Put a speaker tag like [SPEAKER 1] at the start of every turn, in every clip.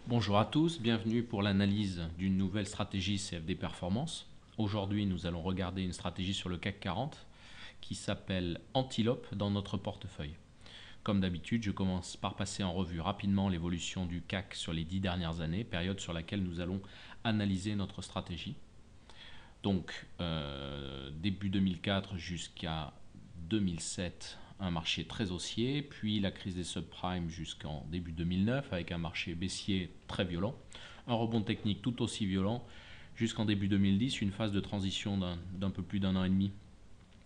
[SPEAKER 1] Bonjour à tous, bienvenue pour l'analyse d'une nouvelle stratégie CFD Performance. Aujourd'hui, nous allons regarder une stratégie sur le CAC 40 qui s'appelle Antilope dans notre portefeuille. Comme d'habitude, je commence par passer en revue rapidement l'évolution du CAC sur les 10 dernières années, période sur laquelle nous allons analyser notre stratégie. Donc, début 2004 jusqu'à 2007, un marché très haussier, puis la crise des subprimes jusqu'en début 2009 avec un marché baissier très violent, un rebond technique tout aussi violent jusqu'en début 2010, une phase de transition d'un peu plus d'un an et demi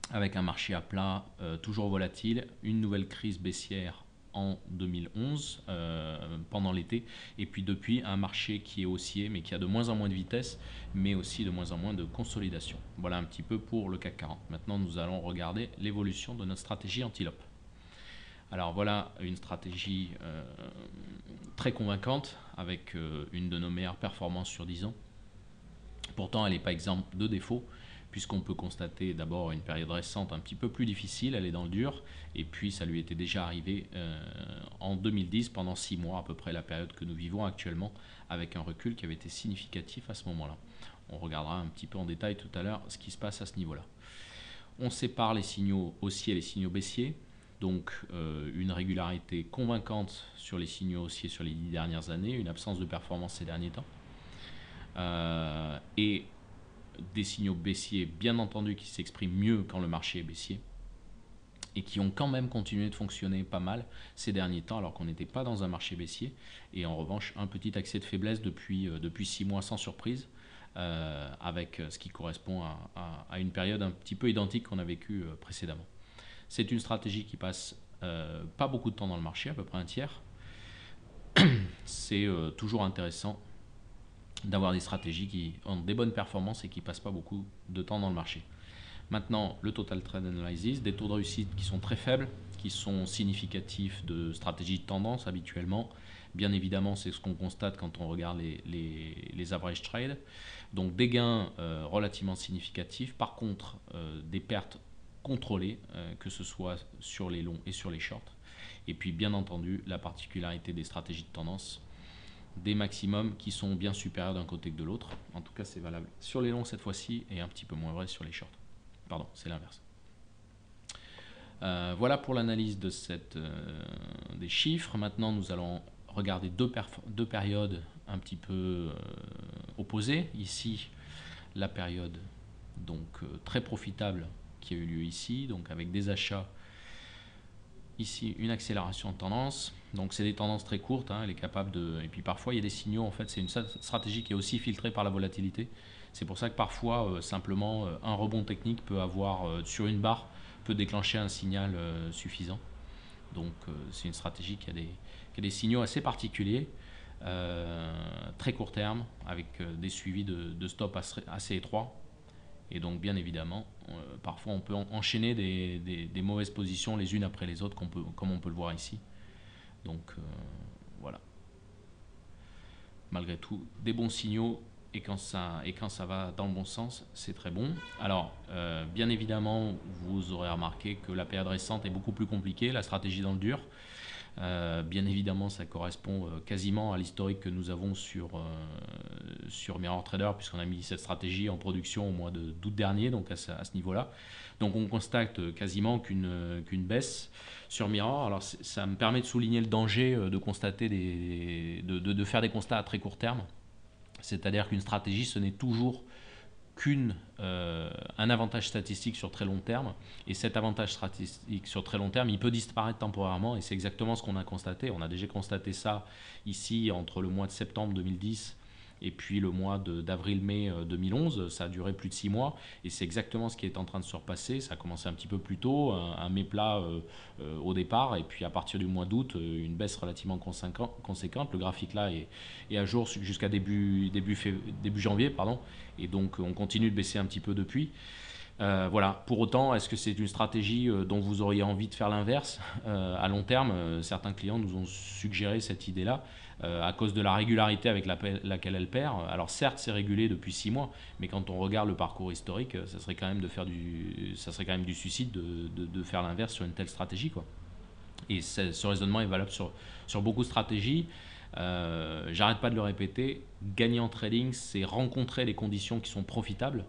[SPEAKER 1] avec un marché à plat toujours volatile, une nouvelle crise baissière en 2011 pendant l'été, et puis depuis un marché qui est haussier mais qui a de moins en moins de vitesse, mais aussi de moins en moins de consolidation. Voilà un petit peu pour le CAC 40. Maintenant nous allons regarder l'évolution de notre stratégie Antilope. Alors voilà une stratégie très convaincante avec une de nos meilleures performances sur 10 ans. Pourtant elle n'est pas exempte de défauts, puisqu'on peut constater d'abord une période récente un petit peu plus difficile, elle est dans le dur, et puis ça lui était déjà arrivé en 2010 pendant 6 mois, à peu près la période que nous vivons actuellement, avec un recul qui avait été significatif à ce moment-là. On regardera un petit peu en détail tout à l'heure ce qui se passe à ce niveau-là. On sépare les signaux haussiers et les signaux baissiers, donc une régularité convaincante sur les signaux haussiers sur les 10 dernières années, une absence de performance ces derniers temps, et des signaux baissiers bien entendu qui s'expriment mieux quand le marché est baissier et qui ont quand même continué de fonctionner pas mal ces derniers temps alors qu'on n'était pas dans un marché baissier, et en revanche un petit accès de faiblesse depuis 6 mois sans surprise, avec ce qui correspond à une période un petit peu identique qu'on a vécue précédemment. C'est une stratégie qui passe pas beaucoup de temps dans le marché, à peu près un tiers. C'est toujours intéressant d'avoir des stratégies qui ont des bonnes performances et qui ne passent pas beaucoup de temps dans le marché. Maintenant, le Total Trend Analysis, des taux de réussite qui sont très faibles, qui sont significatifs de stratégies de tendance habituellement. Bien évidemment, c'est ce qu'on constate quand on regarde les average trades. Donc des gains relativement significatifs. Par contre, des pertes contrôlées, que ce soit sur les longs et sur les shorts. Et puis bien entendu, la particularité des stratégies de tendance, des maximums qui sont bien supérieurs d'un côté que de l'autre. En tout cas, c'est valable sur les longs cette fois-ci et un petit peu moins vrai sur les shorts. Pardon, c'est l'inverse. Voilà pour l'analyse de des chiffres. Maintenant, nous allons regarder deux périodes un petit peu opposées. Ici, la période donc très profitable qui a eu lieu ici, donc avec des achats. Ici, une accélération de tendance. Donc, c'est des tendances très courtes. Elle est capable de. Et puis parfois, il y a des signaux. En fait, c'est une stratégie qui est aussi filtrée par la volatilité. C'est pour ça que parfois, simplement, un rebond technique peut avoir sur une barre peut déclencher un signal suffisant. Donc, c'est une stratégie qui a des signaux assez particuliers, très court terme, avec des suivis de stop assez étroits. Et donc, bien évidemment, parfois on peut enchaîner des mauvaises positions les unes après les autres, comme on peut le voir ici. Donc, voilà. Malgré tout, des bons signaux, et quand ça va dans le bon sens, c'est très bon. Alors, bien évidemment, vous aurez remarqué que la période récente est beaucoup plus compliquée, la stratégie dans le dur. Bien évidemment, ça correspond quasiment à l'historique que nous avons sur Mirror Trader, puisqu'on a mis cette stratégie en production au mois d'août dernier, donc à ce niveau-là. Donc on constate quasiment qu'une baisse sur Mirror. Alors ça me permet de souligner le danger de constater de faire des constats à très court terme. C'est-à-dire qu'une stratégie, ce n'est toujours un avantage statistique sur très long terme, et cet avantage statistique sur très long terme il peut disparaître temporairement, et c'est exactement ce qu'on a constaté. On a déjà constaté ça ici entre le mois de septembre 2010 et puis le mois d'avril-mai 2011, ça a duré plus de 6 mois, et c'est exactement ce qui est en train de se repasser. Ça a commencé un petit peu plus tôt, un mai plat au départ, et puis à partir du mois d'août, une baisse relativement conséquente. Le graphique là est à jour jusqu'à début janvier, pardon, et donc on continue de baisser un petit peu depuis. Voilà. Pour autant, est-ce que c'est une stratégie dont vous auriez envie de faire l'inverse à long terme? Certains clients nous ont suggéré cette idée-là à cause de la régularité avec laquelle elle perd. Alors certes, c'est régulé depuis 6 mois, mais quand on regarde le parcours historique, ça serait quand même du suicide de faire l'inverse sur une telle stratégie, quoi. Et ce raisonnement est valable sur beaucoup de stratégies. J'arrête pas de le répéter, gagner en trading, c'est rencontrer les conditions qui sont profitables.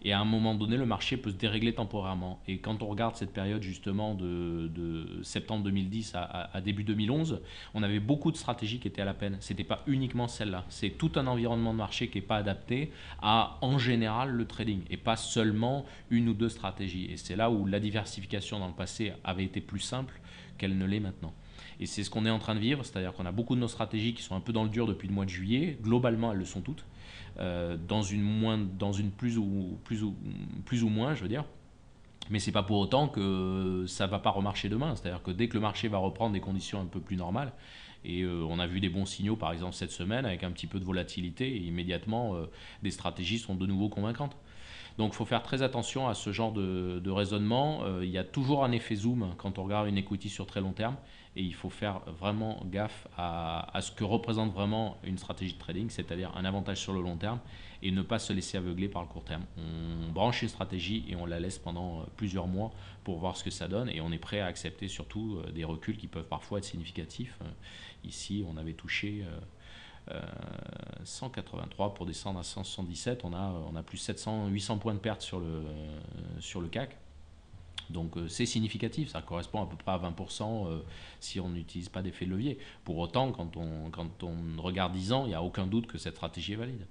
[SPEAKER 1] Et à un moment donné, le marché peut se dérégler temporairement. Et quand on regarde cette période justement de septembre 2010 à début 2011, on avait beaucoup de stratégies qui étaient à la peine. Ce n'était pas uniquement celle-là. C'est tout un environnement de marché qui n'est pas adapté à, en général, le trading. Et pas seulement une ou deux stratégies. Et c'est là où la diversification dans le passé avait été plus simple qu'elle ne l'est maintenant. Et c'est ce qu'on est en train de vivre, c'est-à-dire qu'on a beaucoup de nos stratégies qui sont un peu dans le dur depuis le mois de juillet. Globalement, elles le sont toutes. Dans une plus ou moins, je veux dire. Mais c'est pas pour autant que ça va pas remarcher demain. C'est-à-dire que dès que le marché va reprendre des conditions un peu plus normales, et on a vu des bons signaux par exemple cette semaine avec un petit peu de volatilité, et immédiatement des stratégies sont de nouveau convaincantes. Donc il faut faire très attention à ce genre de raisonnement. Il y a toujours un effet zoom quand on regarde une equity sur très long terme et il faut faire vraiment gaffe à ce que représente vraiment une stratégie de trading, c'est-à-dire un avantage sur le long terme et ne pas se laisser aveugler par le court terme. On branche une stratégie et on la laisse pendant plusieurs mois pour voir ce que ça donne et on est prêt à accepter surtout des reculs qui peuvent parfois être significatifs. Ici, on avait touché 183 pour descendre à 177, on a plus 700, 800 points de perte sur le CAC. Donc c'est significatif, ça correspond à peu près à 20% si on n'utilise pas d'effet de levier. Pour autant, quand on regarde 10 ans, il n'y a aucun doute que cette stratégie est valide.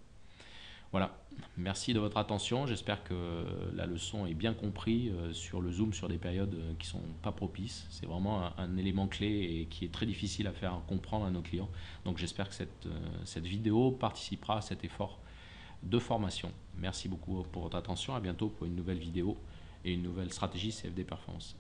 [SPEAKER 1] Voilà, merci de votre attention. J'espère que la leçon est bien comprise sur le zoom sur des périodes qui ne sont pas propices. C'est vraiment un élément clé et qui est très difficile à faire comprendre à nos clients. Donc j'espère que cette vidéo participera à cet effort de formation. Merci beaucoup pour votre attention. À bientôt pour une nouvelle vidéo et une nouvelle stratégie CFD Performance.